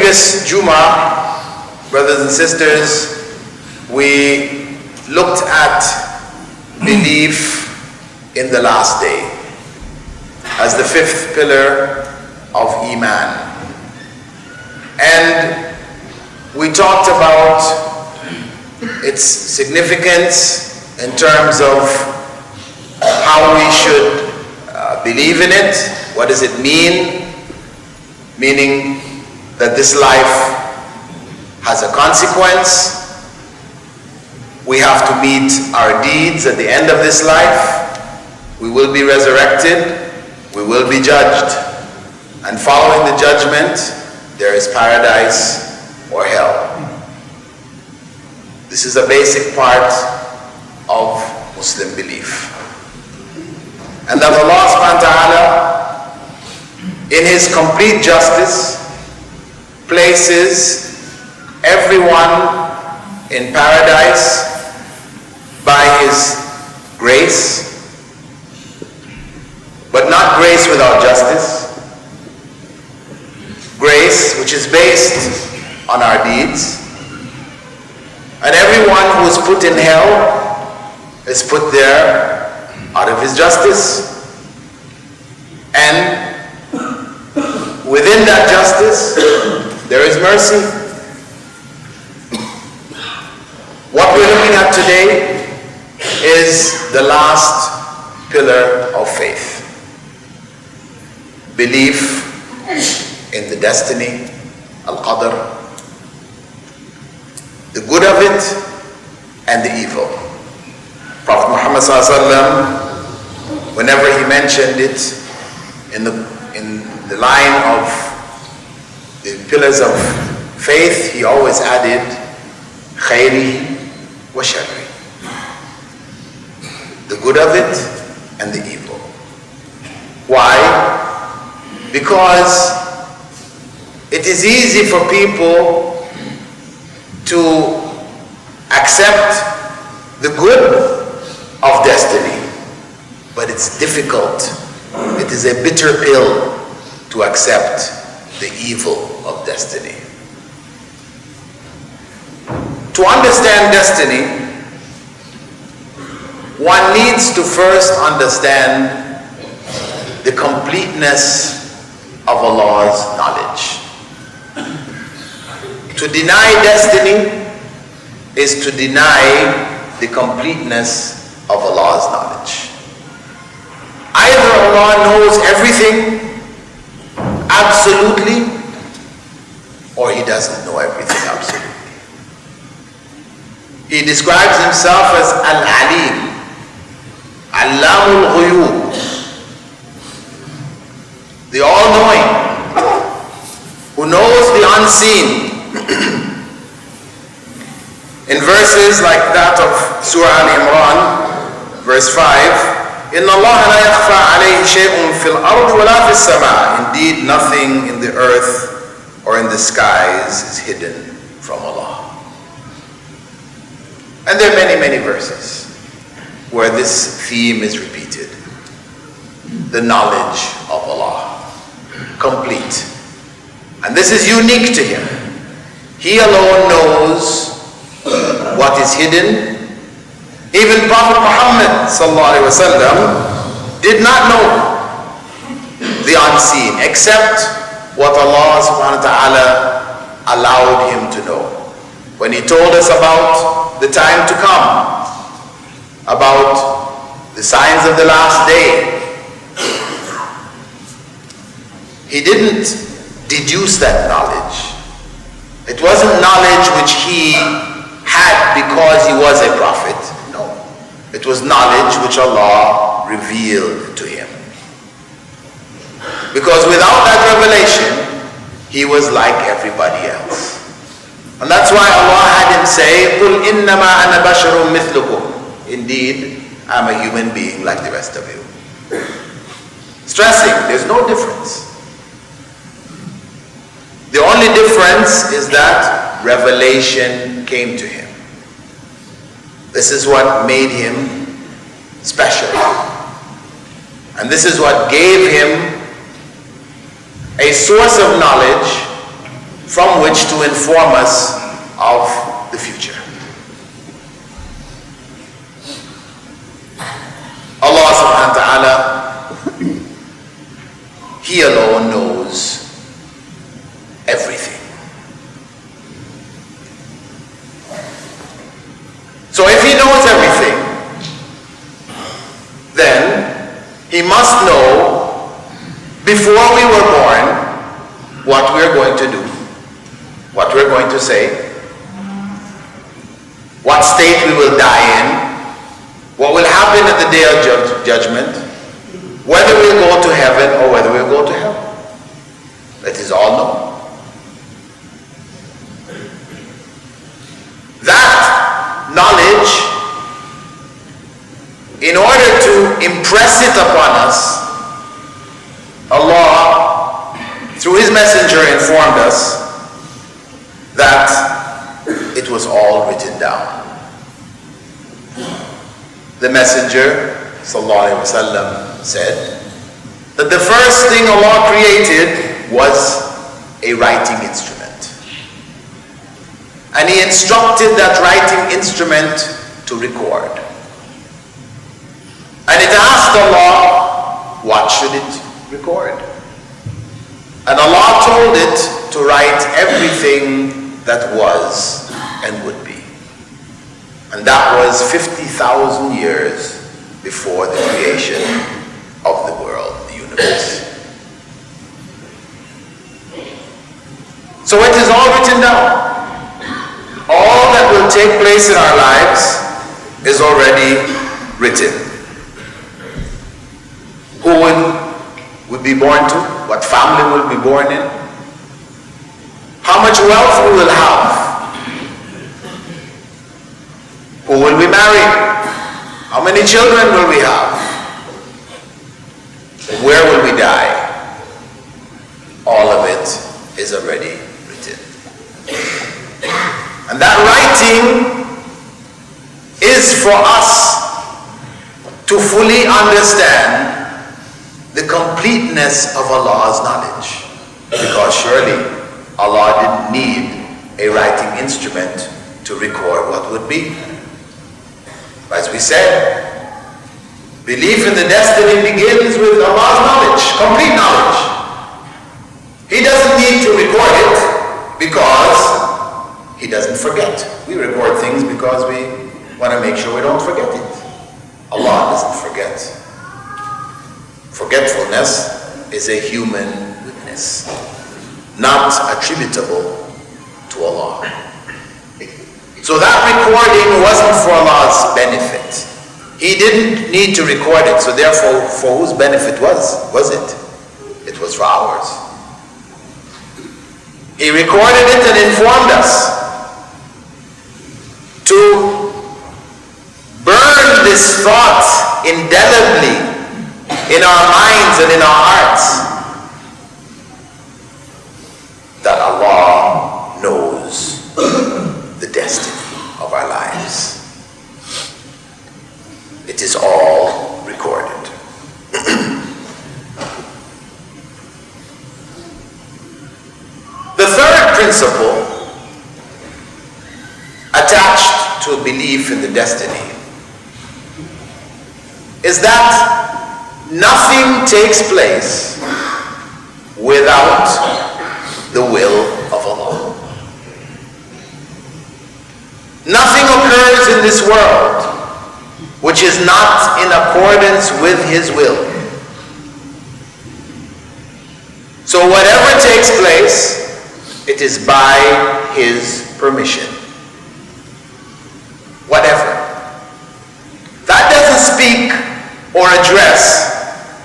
previous Jumuah, brothers and sisters, we looked at belief in the last day as the fifth pillar of Eeman. And we talked about its significance in terms of how we should believe in it. What does it mean? Meaning that this life has a consequence. We have to meet our deeds at the end of this life. We will be resurrected. We will be judged. And following the judgment, there is paradise or hell. This is a basic part of Muslim belief. And that Allah subhanahu wa ta'ala, in His complete justice, places everyone in paradise by His grace, but not grace without justice. Grace which is based on our deeds. And everyone who is put in hell is put there out of His justice. And within that justice, there is mercy. What we're looking at today is the last pillar of faith. Belief in the destiny, al-Qadr, the good of it and the evil. Prophet Muhammad ﷺ, whenever he mentioned it in the line of the pillars of faith, he always added khayri wa sharri, the good of it and the evil. Why? Because it is easy for people to accept the good of destiny, but it's difficult. It is a bitter pill to accept the evil of destiny. To understand destiny, one needs to first understand the completeness of Allah's knowledge. To deny destiny is to deny the completeness of Allah's knowledge. Either Allah knows everything absolutely, or He doesn't know everything absolutely. He describes Himself as Al-Alim, Allamul Ghuyub, the all-knowing, who knows the unseen. In verses like that of Surah Al-Imran, verse 5, إِنَّ اللَّهَ لَا يَخْفَى عَلَيْهِ شَيْءٌ فِي الْأَرْضِ وَلَا فِي السَّمَاءِ. Indeed, nothing in the earth or in the skies is hidden from Allah. And there are many, many verses where this theme is repeated. The knowledge of Allah, complete. And this is unique to Him. He alone knows what is hidden. Even Prophet Muhammad ﷺ did not know the unseen, except what Allah subhanahu wa ta'ala allowed him to know. When He told us about the time to come, about the signs of the last day, He didn't deduce that knowledge. It wasn't knowledge which He had because He was a prophet. No. It was knowledge which Allah revealed to Him. Because without that revelation, He was like everybody else. And that's why Allah had Him say, قُلْ إِنَّمَا أَنَا بَشَرٌ مِثْلُكُمْ. Indeed, I'm a human being like the rest of you. Stressing, there's no difference. The only difference is that revelation came to Him. This is what made Him special. And this is what gave Him a source of knowledge from which to inform us of the future. Allah subhanahu wa ta'ala, He alone knows everything. So if He knows everything, then He must know before we were born what we're going to do, what we're going to say, what state we will die in, what will happen at the day of judgment, whether we'll go to heaven or whether we'll go to hell. That is all known. That knowledge, in order to impress it upon us, Allah, through His messenger, informed us that it was all written down. The messenger, sallallahu alaihi wasallam, said that the first thing Allah created was a writing instrument. And He instructed that writing instrument to record. And it asked Allah, what should it record? And Allah told it to write everything that was and would be. And that was 50,000 years before the creation of the world, the universe. So it is all written down. All that will take place in our lives is already written. Who will be born to? What family will be born in? How much wealth we will have? Who will we marry? How many children will we have? Where will we die? All of it is already written. And that writing is for us to fully understand the completeness of Allah's knowledge. Because surely Allah didn't need a writing instrument to record what would be. As we said, belief in the destiny begins with Allah's knowledge, complete knowledge. He doesn't need to record it because He doesn't forget. We record things because we want to make sure we don't forget it. Allah doesn't forget. Forgetfulness is a human weakness, not attributable to Allah. So that recording wasn't for Allah's benefit. He didn't need to record it, so therefore for whose benefit was it? It was for ours. He recorded it and informed us to burn this thought indelibly in our minds and in our hearts that Allah knows the destiny of our lives. It is all recorded. The third principle attached to a belief in the destiny is that nothing takes place without the will of Allah. Nothing occurs in this world which is not in accordance with His will. So whatever takes place, it is by His permission. Whatever. That doesn't speak or address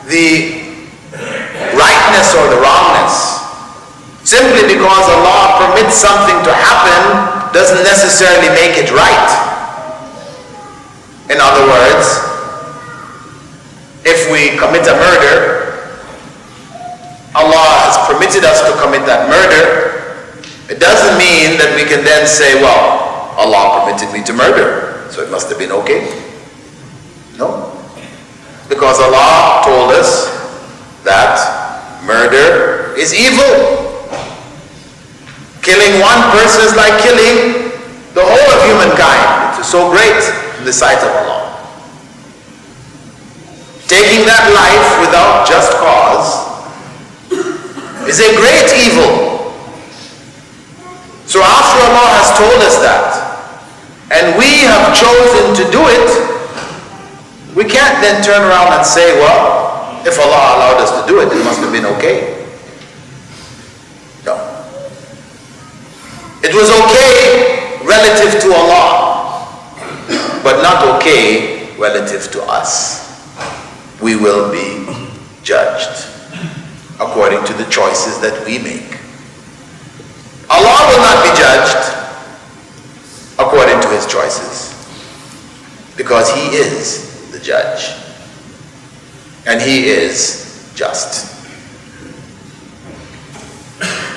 the rightness or the wrongness. Simply because Allah permits something to happen doesn't necessarily make it right. In other words, if we commit a murder, Allah has permitted us to commit that murder, it doesn't mean that we can then say, well, Allah permitted me to murder, so it must have been okay. No. Because Allah told us that murder is evil. one person is like killing the whole of humankind. It is so great in the sight of Allah. Taking that life without just cause is a great evil. So after Allah has told us that, and we have chosen to do it, we can't then turn around and say, well, if Allah allowed us to do it, it must have been okay. No. It was okay relative to Allah, but not okay relative to us. We will be judged according to the choices that we make. Allah will not be judged according to his choices, because he is the judge and he is just.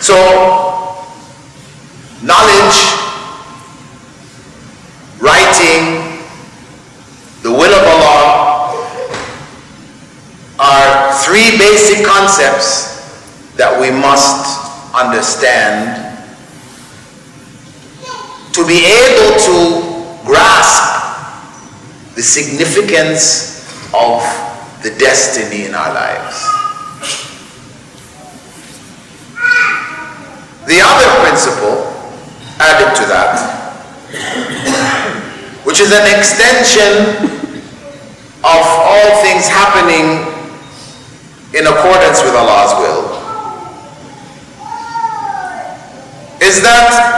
So knowledge, writing, the will of Allah are three basic concepts that we must understand to be able to grasp the significance of the destiny in our lives. The other principle added to that, which is an extension of all things happening in accordance with Allah's will, is that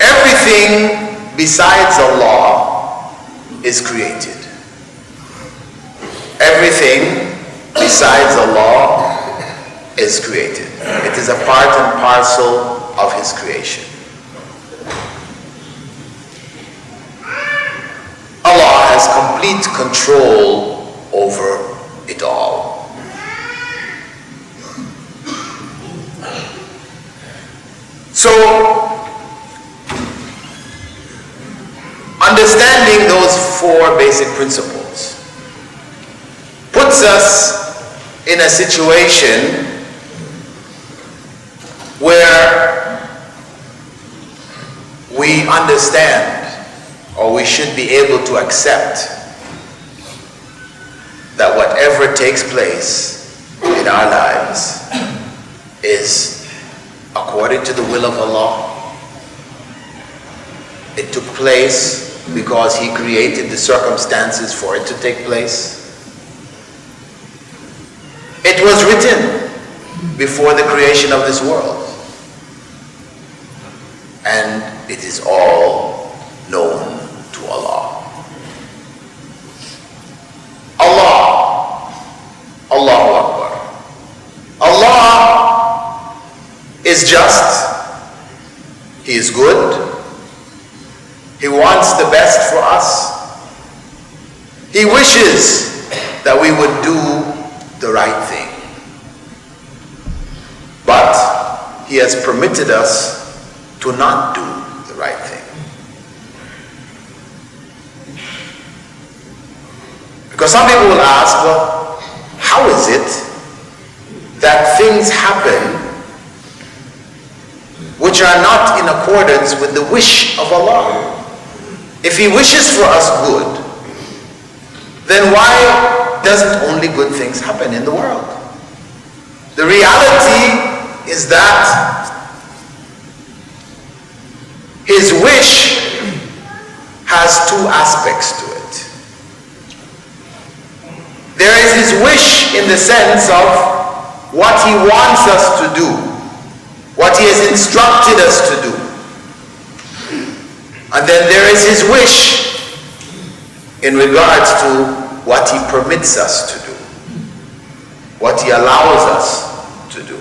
everything besides Allah is created. Everything besides Allah is created. It is a part and parcel of his creation. Allah has complete control over it all. So, understanding those four basic principles puts us in a situation where we understand, or we should be able to accept, that whatever takes place in our lives is according to the will of Allah. It took place because he created the circumstances for it to take place. It was written before the creation of this world, and it is all known to Allah. Allahu Akbar. Allah is just, he is good, he wants the best for us, he wishes that we would do the right thing, but he has permitted us to not do the right thing. Because some people will ask, well, how is it that things happen which are not in accordance with the wish of Allah? If he wishes for us good, then why doesn't only good things happen in the world? The reality is that his wish has two aspects to it. There is his wish in the sense of what he wants us to do, what he has instructed us to do. And then there is his wish in regards to what he permits us to do, what he allows us to do.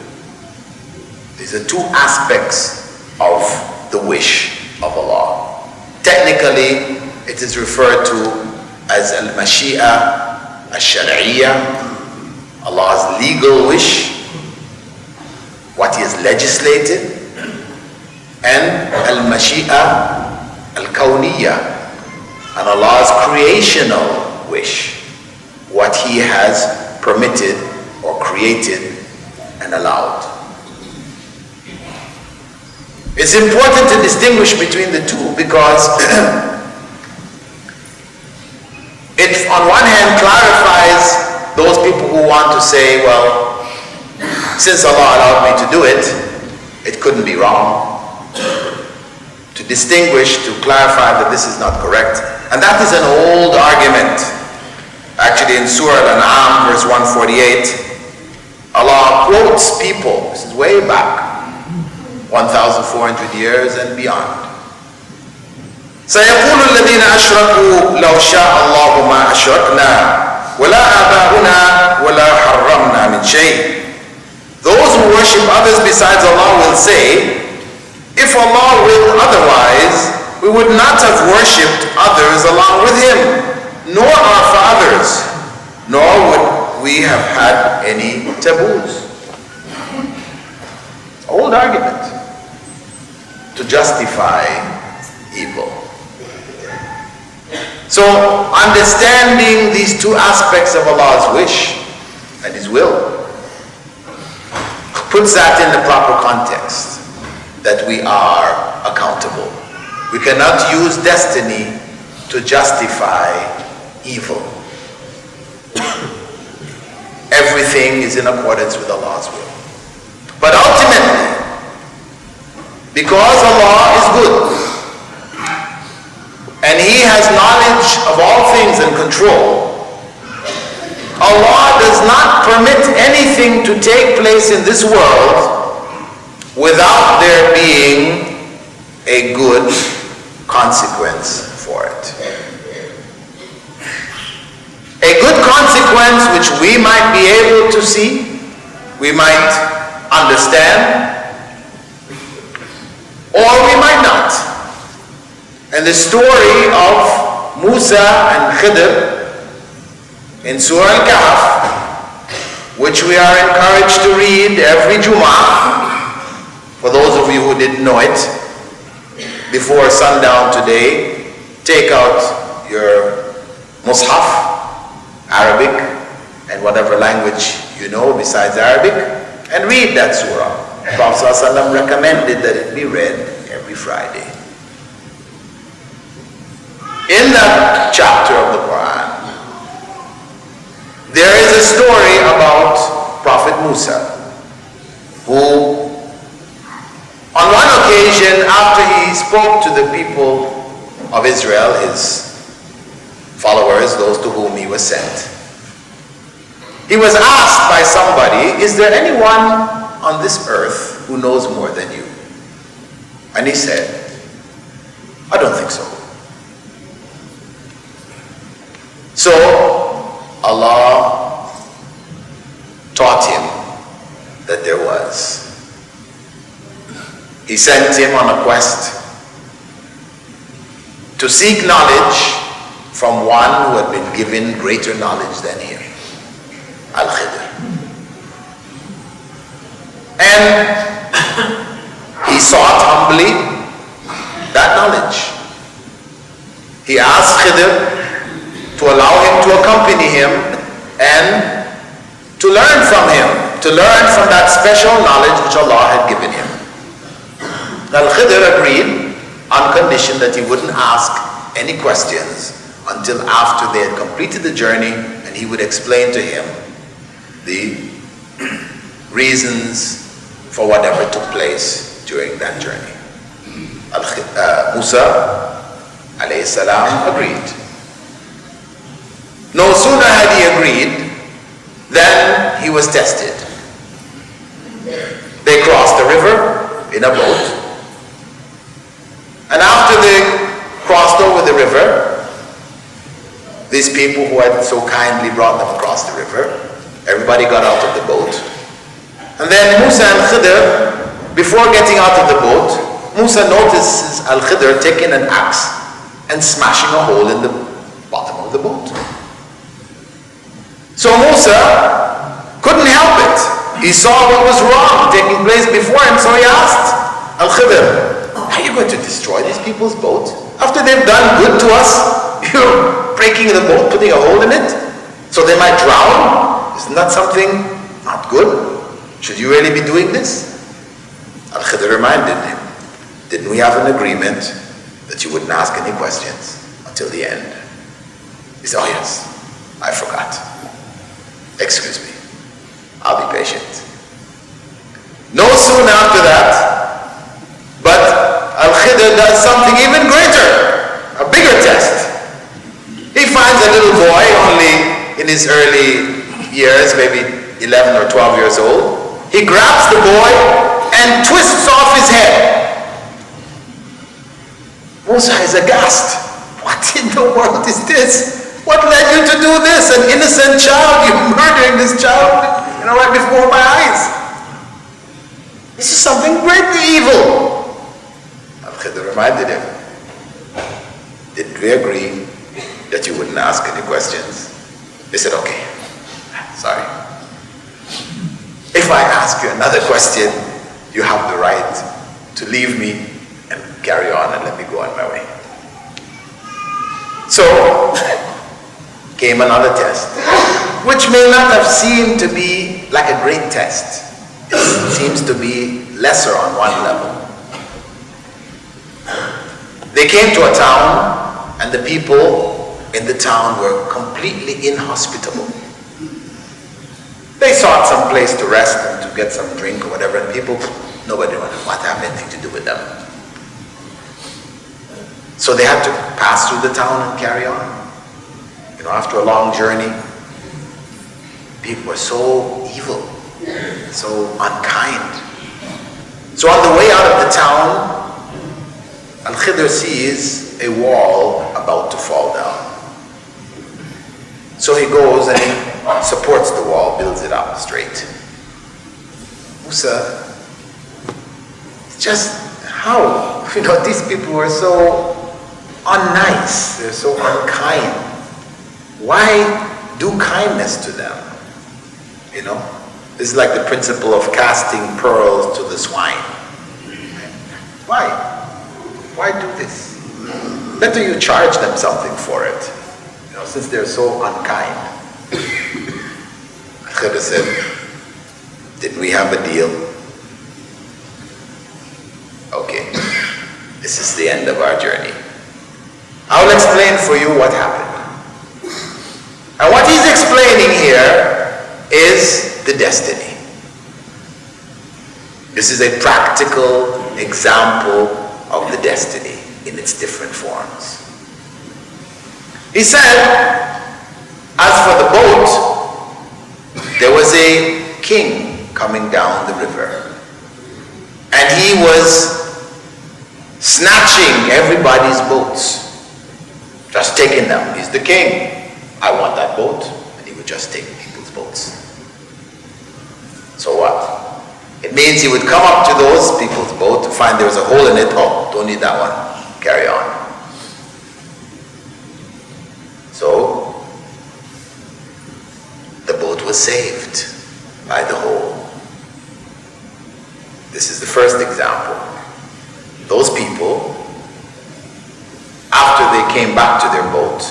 These are two aspects of the wish of Allah. Technically, it is referred to as al-Mashi'a al-Shar'iyya, Allah's legal wish, what he has legislated, and al-Mashi'a al-Kawniyya, and Allah's creational wish, what he has permitted or created and allowed. It's important to distinguish between the two because it, on one hand, clarifies those people who want to say, well, since Allah allowed me to do it, it couldn't be wrong. To distinguish, to clarify that this is not correct. And that is an old argument. Actually, in Surah Al-An'am, verse 148, Allah quotes people, this is way back, 1,400 years and beyond. سيقول الذين أشركوا لو شاء الله ما أشركنا ولا آباؤنا ولا حرمنا من شيء. Those who worship others besides Allah will say, if Allah willed otherwise, we would not have worshipped others along with Him, nor our fathers, nor would we have had any taboos. Old argument to justify evil. So, understanding these two aspects of Allah's wish and His will puts that in the proper context, that we are accountable. We cannot use destiny to justify evil. Everything is in accordance with Allah's will. But ultimately, because Allah is good, and He has knowledge of all things and control, Allah does not permit anything to take place in this world without there being a good consequence for it. A good consequence which we might be able to see, we might understand, or we might not. And the story of Musa and Khidr in Surah Al-Kahf, which we are encouraged to read every Jumu'ah, for those of you who didn't know it, before sundown today, take out your Mus'haf, Arabic, and whatever language you know besides Arabic, and read that surah. The Prophet ﷺ recommended that it be read every Friday. In that chapter of the Quran, there is a story about Prophet Musa, who on one occasion, after he spoke to the people of Israel, his followers, those to whom he was sent, he was asked by somebody, is there anyone on this earth who knows more than you? And he said, I don't think so. So Allah taught him that there was. He sent him on a quest to seek knowledge from one who had been given greater knowledge than him, al-Qadr. And he sought humbly that knowledge. He asked Khidr to allow him to accompany him and to learn from him, to learn from that special knowledge which Allah had given him. Al-Qadr agreed on condition that he wouldn't ask any questions until after they had completed the journey, and he would explain to him the reasons for whatever took place during that journey. Musa alayhi salam agreed. No sooner had he agreed than he was tested. They crossed the river in a boat, and after they crossed over the river, these people who had so kindly brought them across the river, everybody got out of the boat. And then Musa and Khidr, before getting out of the boat, Musa notices al-Qadr taking an axe and smashing a hole in the bottom of the boat. So Musa couldn't help it. He saw what was wrong taking place before him, so he asked al-Qadr, are you going to destroy these people's boat? After they've done good to us, you're breaking the boat, putting a hole in it, so they might drown? Isn't that something not good? Should you really be doing this? Al-Qadr reminded him, didn't we have an agreement that you wouldn't ask any questions until the end? He said, oh yes, I forgot. Excuse me, I'll be patient. No soon after that, but al-Khidr does something even greater, a bigger test. He finds a little boy only in his early years, maybe 11 or 12 years old. He grabs the boy and twists off his head. Musa is aghast. What in the world is this? What led you to do this? An innocent child, you're murdering this child, right before my eyes. This is something greatly evil. Al-Khidr reminded him, didn't we agree that you wouldn't ask any questions? He said, okay, sorry. If I ask you another question, you have the right to leave me and carry on and let me go on my way. So, came another test, which may not have seemed to be like a great test. It seems to be lesser on one level. They came to a town, and the people in the town were completely inhospitable. They sought some place to rest and to get some drink or whatever, and people, nobody wanted to have anything to do with them. So they had to pass through the town and carry on. After a long journey, people were so evil, so unkind. So on the way out of the town, al-Khidr sees a wall about to fall down. So he goes and he supports the wall, builds it up straight. Musa, just how? These people were so unnice, they're so unkind. Why do kindness to them? This is like the principle of casting pearls to the swine. Why? Why do this? Better you charge them something for it, since they're so unkind. Khidr said, didn't we have a deal? Okay, this is the end of our journey. I'll explain for you what happened. And what he's explaining here is the destiny. This is a practical example of the destiny in its different forms. He said, as for the boat, there was a king coming down the river, and he was snatching everybody's boats, just taking them. He's the king. I want that boat, and he would just take people's boats. So what? It means he would come up to those people's boat to find there was a hole in it. Oh, don't need that one. Carry on. So, the boat was saved by the hole. This is the first example. Those people, after they came back to their boat,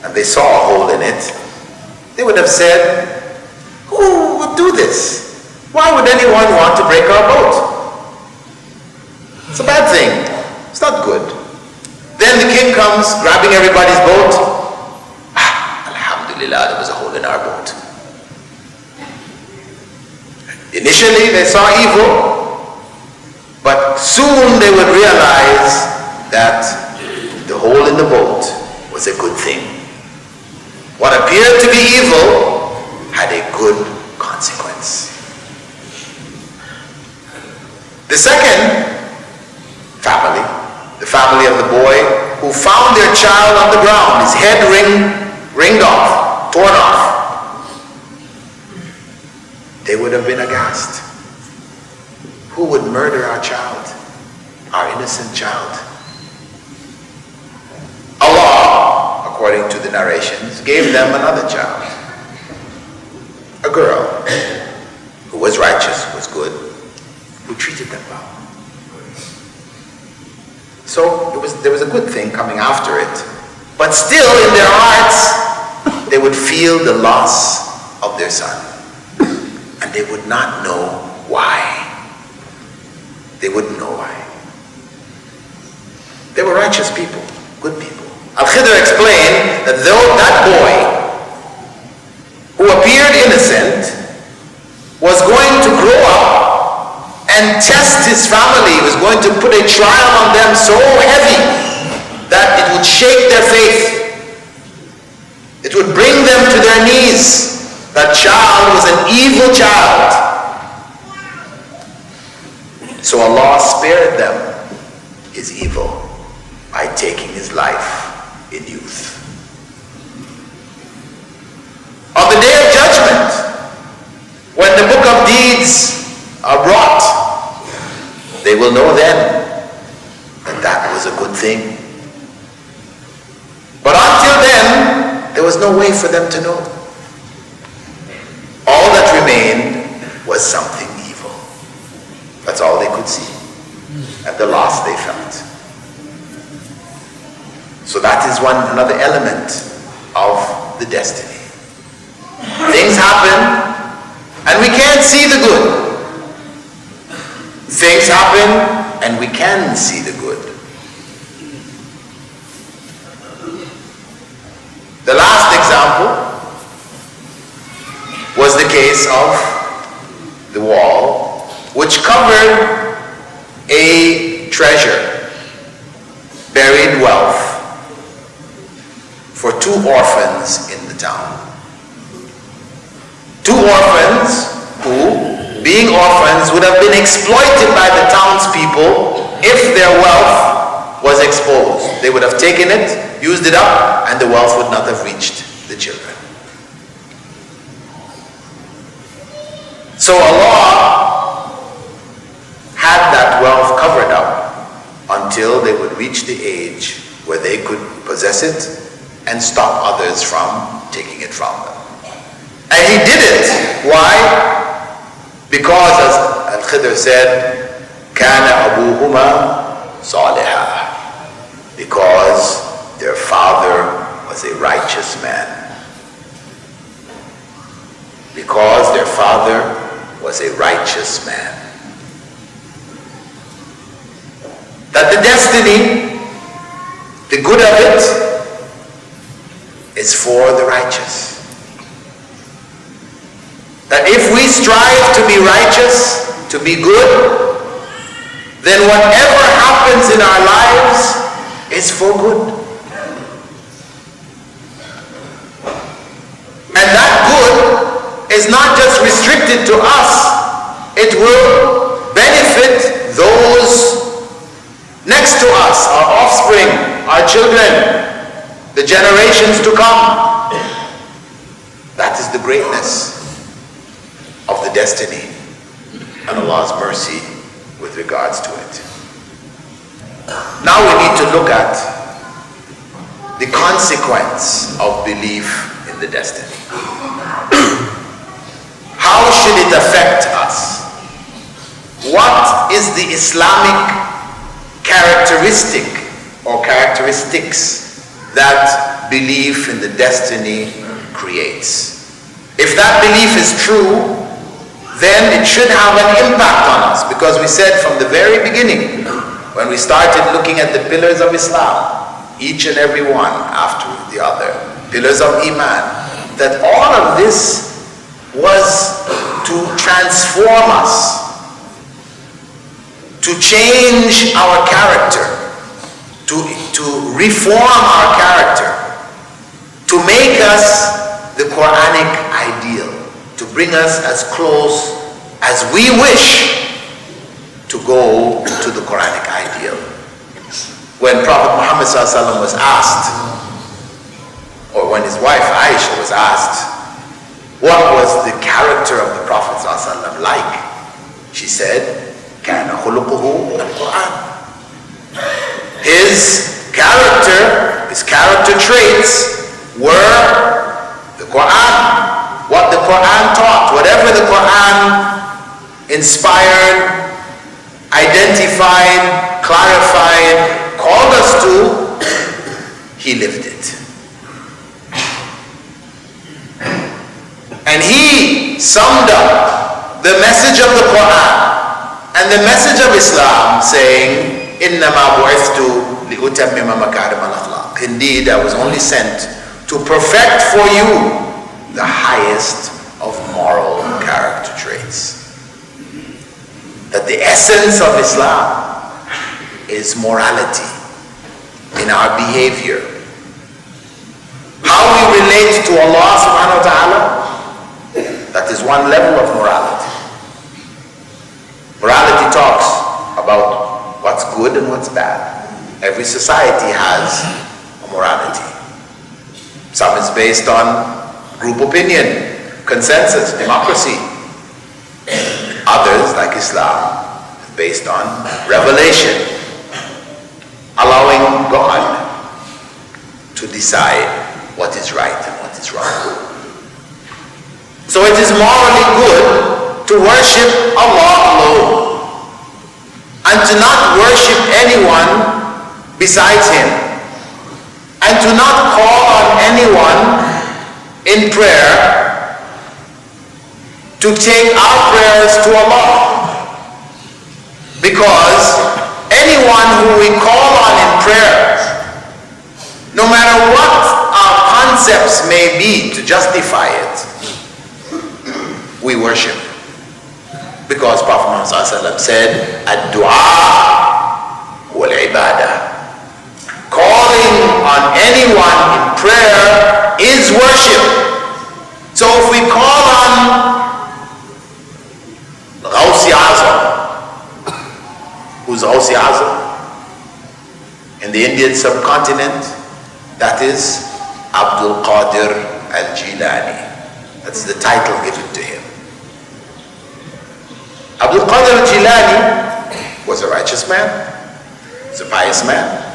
and they saw a hole in it, they would have said, who would do this? Why would anyone want to break our boat? It's a bad thing. It's not good. Then the king comes, grabbing everybody's boat. Alhamdulillah, there was a hole in our boat. Initially, they saw evil, but soon they would realize that the hole in the boat was a good thing. What appeared to be evil had a good consequence. The second family, the family of the boy who found their child on the ground, his head ringed off, torn off, they would have been aghast. Who would murder our child, our innocent child? Allah, according to the narrations, gave them another child, a girl who was righteous, was good, who treated them well. So there was a good thing coming after it, but still in their hearts they would feel the loss of their son, and they would not know why. They wouldn't know why. They were righteous people, good people. Al-Qadr explained that though that boy who appeared innocent was going to grow up and test his family, was going to put a trial on them so heavy that it would shake their faith. It would bring them to their knees. That child was an evil child. So Allah spared them his evil by taking his life in youth. On the day of judgment, when the book of deeds are brought, they will know then that that was a good thing. But until then, there was no way for them to know. All that remained was something evil. That's all they could see. And the loss they felt. So that is another element of the destiny. Things happen and we can't see the good. Things happen and we can see the good. The last example was the case of the wall, which covered a treasure, buried wealth, for 2 orphans in the town. 2 orphans who, being orphans, would have been exploited by the townspeople if their wealth was exposed. They would have taken it, used it up, and the wealth would not have reached the children. So Allah had that wealth covered up until they would reach the age where they could possess it and stop others from taking it from them. And he did it. Why? Because, as al-Qadr said, كَانَ أَبُوهُمَا صَالِحًا, because their father was a righteous man. Because their father was a righteous man. That the destiny, the good of it, is for the righteous. That if we strive to be righteous, to be good, then whatever happens in our lives is for good. And that good is not just restricted to us. It will benefit those next to us, our offspring, our children, the generations to come. That is the greatness of the destiny and Allah's mercy with regards to it. Now we need to look at the consequence of belief in the destiny. How should it affect us? What is the Islamic characteristic or characteristics that belief in the destiny creates? If that belief is true, then it should have an impact on us, because we said from the very beginning, when we started looking at the pillars of Islam, each and every one after the other, pillars of Eeman, that all of this was to transform us, to change our character, to reform our character, to make us the Quranic ideal, to bring us as close as we wish to go to the Quranic ideal. When Prophet Muhammad ﷺ was asked, or when his wife Aisha was asked, what was the character of the Prophet ﷺ like? She said, كَانَ خُلُقُهُ الْقُرْآنِ. His character traits were the Quran. What the Quran taught, whatever the Quran inspired, identified, clarified, called us to, he lived it. And he summed up the message of the Quran and the message of Islam, saying, إِنَّمَا بُعِثْتُ لِأُتَمِّمَ مَكَارِمَ الْأَخْلَاقِ. Indeed, I was only sent to perfect for you the highest of moral character traits. That the essence of Islam is morality in our behavior. How we relate to Allah subhanahu wa ta'ala, that is one level of morality. Morality talks about what's good and what's bad. Every society has a morality. Some is based on group opinion, consensus, democracy. Others, like Islam, is based on revelation, allowing God to decide what is right and what is wrong. So it is morally good to worship Allah alone and to not worship anyone besides Him, and to not call on anyone in prayer to take our prayers to Allah. Because anyone who we call on in prayer, no matter what our concepts may be to justify it, we worship. Because Prophet Muhammad said, "Ad-du'a wal-ibadah." Calling on anyone in prayer is worship. So if we call on Ghawsi Azam, who's Ghawsi Azam? In the Indian subcontinent, that is al-Qadr al-Jilani. That's the title given to him. al-Qadr al-Jilani was a righteous man, was a pious man.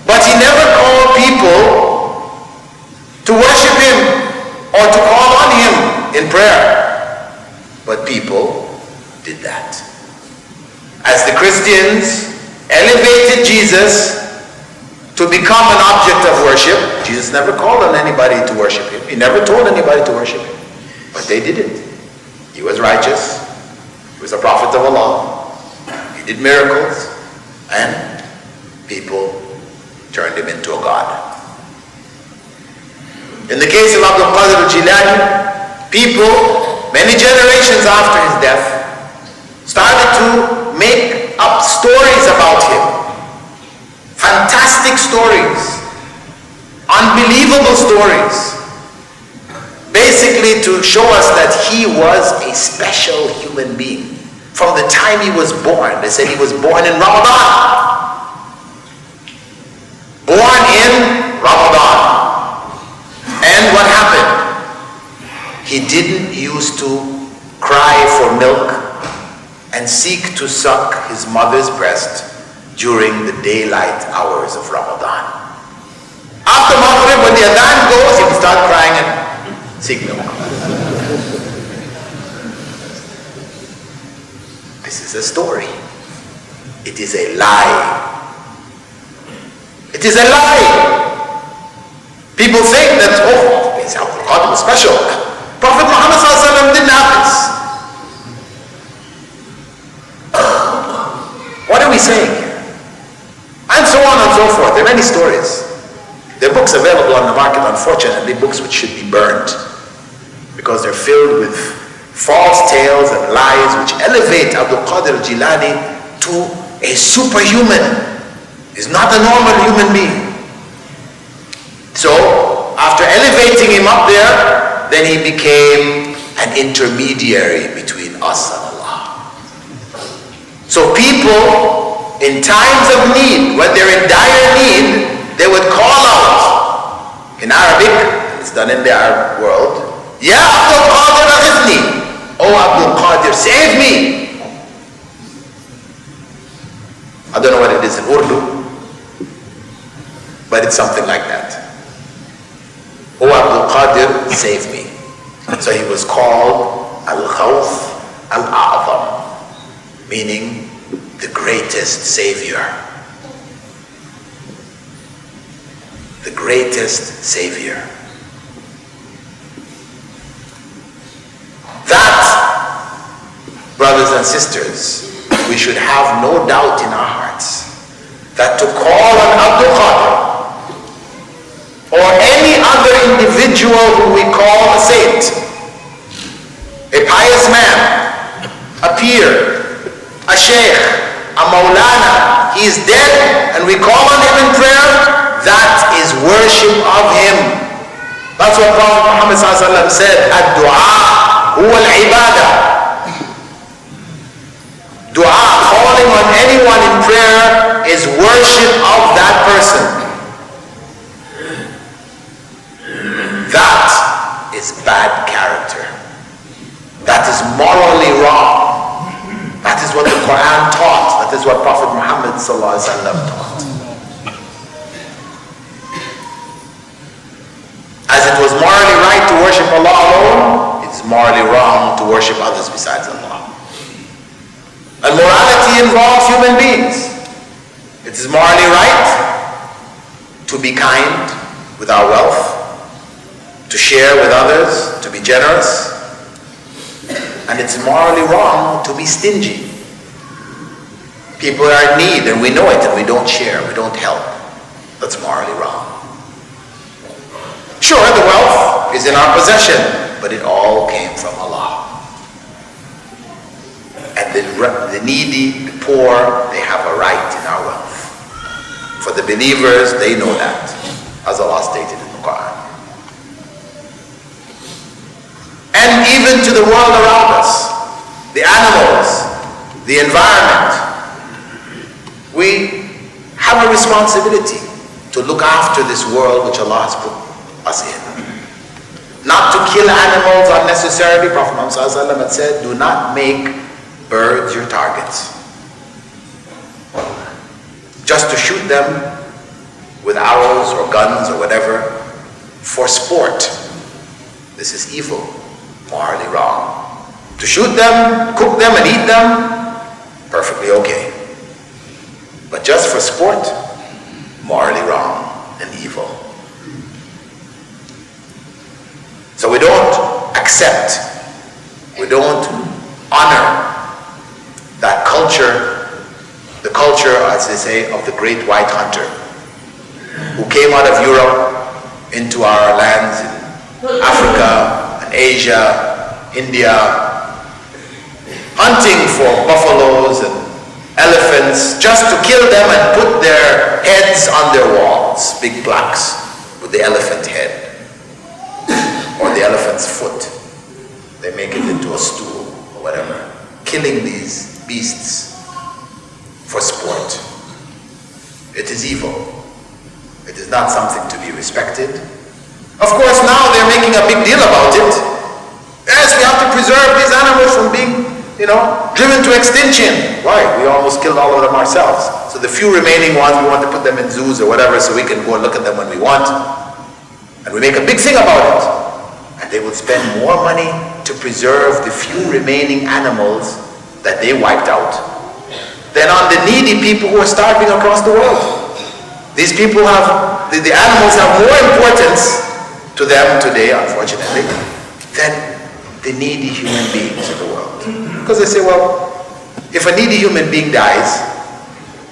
But he never called people to worship him or to call on him in prayer. But people did that. As the Christians elevated Jesus to become an object of worship, Jesus never called on anybody to worship him. He never told anybody to worship him. But they did it. He was righteous. He was a prophet of Allah. He did miracles. And people turned him into a god. In the case of Abdul Qadir al-Jilani, people, many generations after his death, started to make up stories about him. Fantastic stories. Unbelievable stories. Basically to show us that he was a special human being. From the time he was born, they said he was born in Ramadan. Born in Ramadan. And what happened? He didn't used to cry for milk and seek to suck his mother's breast during the daylight hours of Ramadan. After Maghrib, when the adhan goes, he would start crying and seek milk. This is a story. It is a lie. It is a lie. People think that, oh, it's al-Qadr was special. Prophet Muhammad didn't have this. What are we saying here? And so on and so forth. There are many stories. There are books available on the market, unfortunately, books which should be burned, because they're filled with false tales and lies which elevate Abdul Qadir al-Jilani to a superhuman. He's not a normal human being. So, after elevating him up there, then he became an intermediary between us and Allah. So people, in times of need, when they're in dire need, they would call out, in Arabic, it's done in the Arab world, Ya Abdul Qadir aghithni, Oh Abdul Qadir, save me. I don't know what it is in Urdu, but it's something like that. Oh Abdul Qadir, save me. So he was called al-Khawf al-A'zam, meaning the greatest savior. The greatest savior. That, brothers and sisters, we should have no doubt in our hearts that to call on al-Qadr or any other individual who we call a saint, a pious man, a peer, a sheikh, a maulana, he is dead and we call on him in prayer, that is worship of him. That's what Prophet Muhammad said, ad-du'a huwa al-ibadah. Dua, calling on anyone in prayer, is worship of that person. That is bad character. That is morally wrong. That is what the Quran taught. That is what Prophet Muhammad taught. As it was morally right to worship Allah alone, it is morally wrong to worship others besides Allah. And morality involves human beings. It is morally right to be kind with our wealth, to share with others, to be generous. And it's morally wrong to be stingy. People are in need and we know it and we don't share, we don't help. That's morally wrong. Sure, the wealth is in our possession, but it all came from Allah. And the needy, the poor, they have a right in our wealth. For the believers, they know that, as Allah stated in the Quran. And even to the world around us, the animals, the environment, we have a responsibility to look after this world which Allah has put us in. Not to kill animals unnecessarily. Prophet Muhammad had said, do not make birds your targets. Just to shoot them with arrows or guns or whatever for sport. This is evil, morally wrong. To shoot them, cook them and eat them, perfectly okay. But just for sport, morally wrong and evil. So we don't accept, we don't honor that culture, the culture, as they say, of the great white hunter who came out of Europe into our lands in Africa and Asia, India, hunting for buffaloes and elephants just to kill them and put their heads on their walls, big plaques with the elephant head or the elephant's foot. They make it into a stool or whatever, killing these beasts for sport. It is evil. It is not something to be respected. Of course, now they're making a big deal about it. Yes, we have to preserve these animals from being, driven to extinction. Why? We almost killed all of them ourselves. So the few remaining ones, we want to put them in zoos or whatever so we can go and look at them when we want. And we make a big thing about it. And they will spend more money to preserve the few remaining animals that they wiped out than on the needy people who are starving across the world. These people have, the animals have more importance to them today, unfortunately, than the needy human beings in the world. Because they say, well, if a needy human being dies,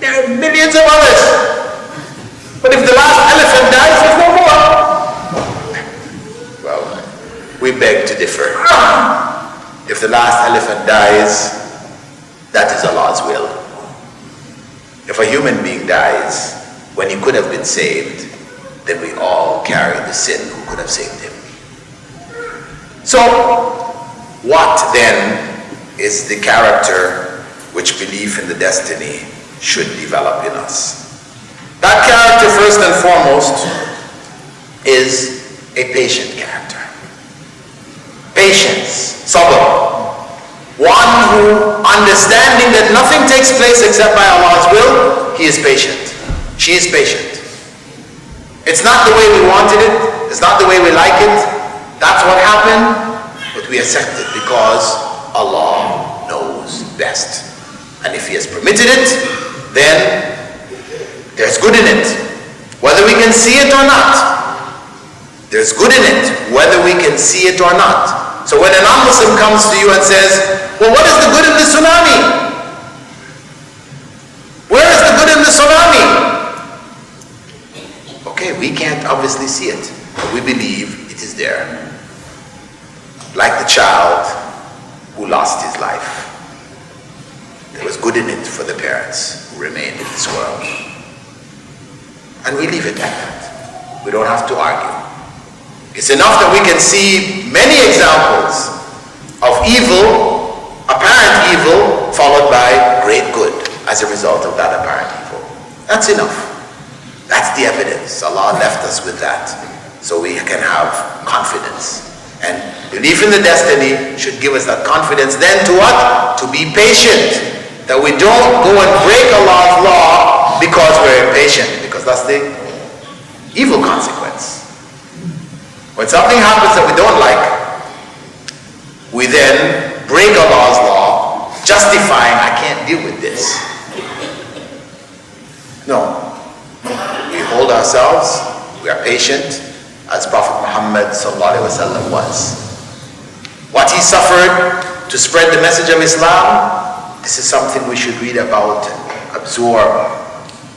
there are millions of others. But if the last elephant dies, there's no more. Well, we beg to differ. If the last elephant dies, that is Allah's will. If a human being dies when he could have been saved, then we all carry the sin who could have saved him. So, what then is the character which belief in the destiny should develop in us? That character, first and foremost, is a patient character. Patience, sabr. One who, understanding that nothing takes place except by Allah's will, he is patient. She is patient. It's not the way we wanted it. It's not the way we like it. That's what happened. But we accept it because Allah knows best. And if He has permitted it, then there's good in it. Whether we can see it or not. There's good in it, whether we can see it or not. So when a non-Muslim comes to you and says, well, what is the good in the tsunami? Where is the good in the tsunami? obviously see it, but we believe it is there. Like the child who lost his life. There was good in it for the parents who remained in this world. And we leave it at that. We don't have to argue. It's enough that we can see many examples of evil, apparent evil, followed by great good as a result of that apparent evil. That's enough. That's the evidence. Allah left us with that so we can have confidence. And belief in the destiny should give us that confidence then to what? To be patient. That we don't go and break Allah's law because we're impatient. Because that's the evil consequence. When something happens that we don't like, we then break Allah's law, justifying, I can't deal with this. No. We hold ourselves, we are patient, as Prophet Muhammad ﷺ was. What he suffered to spread the message of Islam, this is something we should read about and absorb.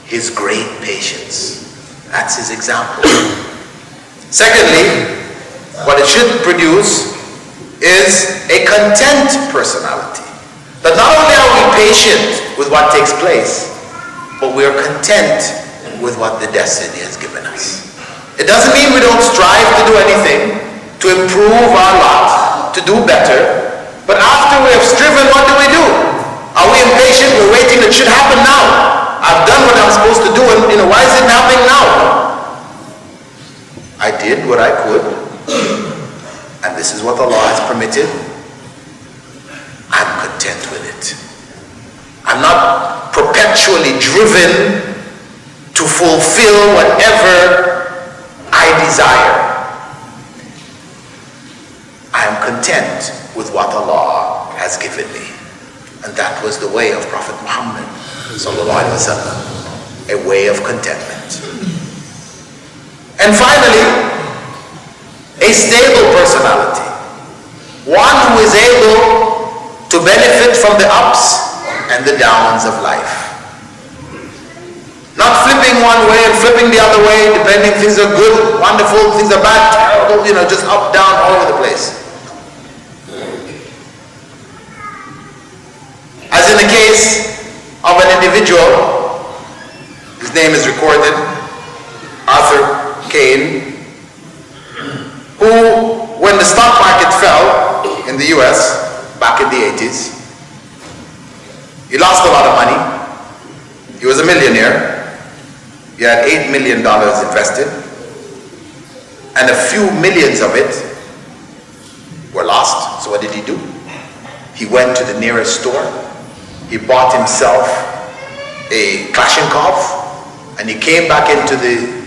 His great patience. That's his example. Secondly, what it should produce is a content personality. That not only are we patient with what takes place, but we are content with what the destiny has given us. It doesn't mean we don't strive to do anything, to improve our lot, to do better, but after we have striven, what do? Are we impatient? We're waiting, it should happen now. I've done what I'm supposed to do, and why is it happening now? I did what I could, and this is what Allah has permitted. I'm content with it. I'm not perpetually driven to fulfill whatever I desire. I am content with what Allah has given me. And that was the way of Prophet Muhammad sallallahu alaihi wasallam, a way of contentment. And finally, a stable personality. One who is able to benefit from the ups and the downs of life. Not flipping one way and flipping the other way, depending things are good, wonderful, things are bad, terrible, just up, down, all over the place. As in the case of an individual, his name is recorded, Arthur Kane, who, when the stock market fell in the US back in the 80s, he lost a lot of money. He was a millionaire. He had $8 million invested, and a few millions of it were lost. So what did he do? He went to the nearest store. He bought himself a Kalashnikov, and he came back into the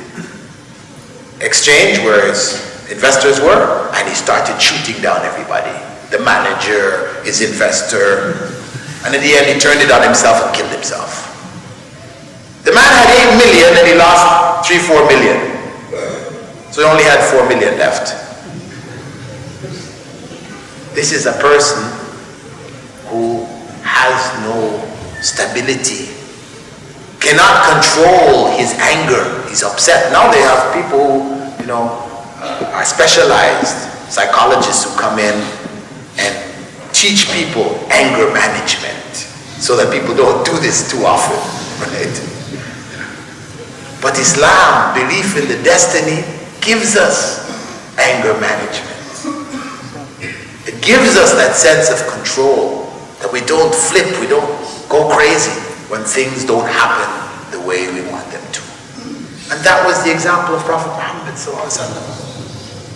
exchange where his investors were, and he started shooting down everybody. The manager, his investor, and in the end he turned it on himself and killed himself. The man had 8 million and he lost 3-4 million. So he only had 4 million left. This is a person who has no stability, cannot control his anger. He's upset. Now they have people who, are specialized psychologists who come in and teach people anger management so that people don't do this too often, right? But Islam, belief in the destiny, gives us anger management. It gives us that sense of control, that we don't flip, we don't go crazy when things don't happen the way we want them to. And that was the example of Prophet Muhammad sallallahu alaihi wasallam.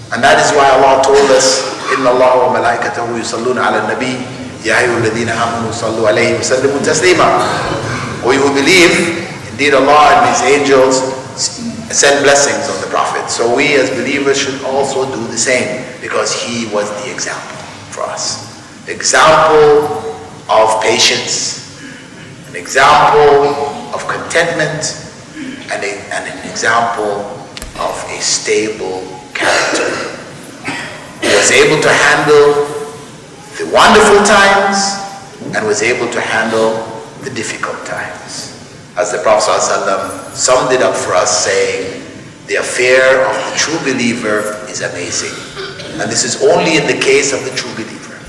And that is why Allah told us, Inna Allah wa malaikatahu yusalluna ala nabi, ya ayyuhalladhina amanu sallu alayhi wa sallimu taslima. We who believe, indeed Allah and His angels send blessings on the Prophet. So we as believers should also do the same, because he was the example for us. The example of patience, an example of contentment, and an example of a stable character. He was able to handle the wonderful times and was able to handle the difficult times. As the Prophet ﷺ summed it up for us, saying, The affair of the true believer is amazing. And this is only in the case of the true believer.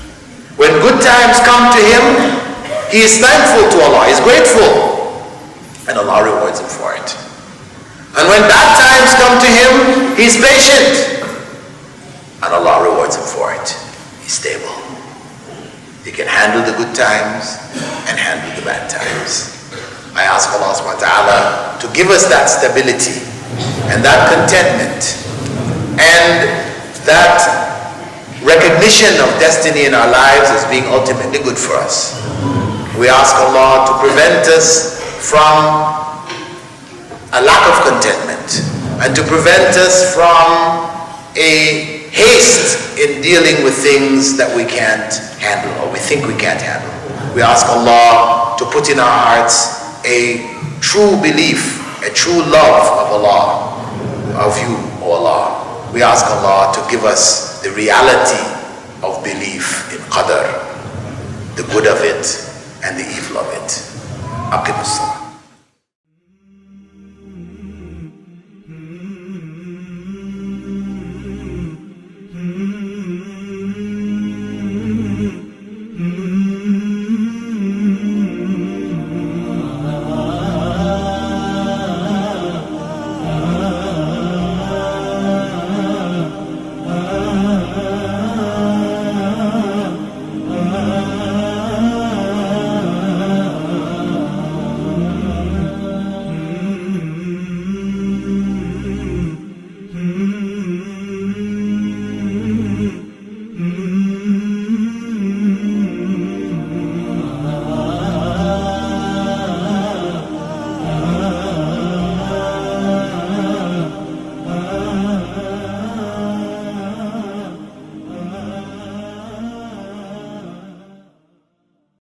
When good times come to him, he is thankful to Allah, he is grateful, and Allah rewards him for it. And when bad times come to him, he is patient, and Allah rewards him for it. He's stable. He can handle the good times and handle the bad times. I ask Allah subhanahu wa ta'ala to give us that stability and that contentment and that recognition of destiny in our lives as being ultimately good for us. We ask Allah to prevent us from a lack of contentment and to prevent us from a haste in dealing with things that we can't handle or we think we can't handle. We ask Allah to put in our hearts a true belief, a true love of Allah, of you, O Allah. We ask Allah to give us the reality of belief in Qadr, the good of it and the evil of it. Aqim as-salat.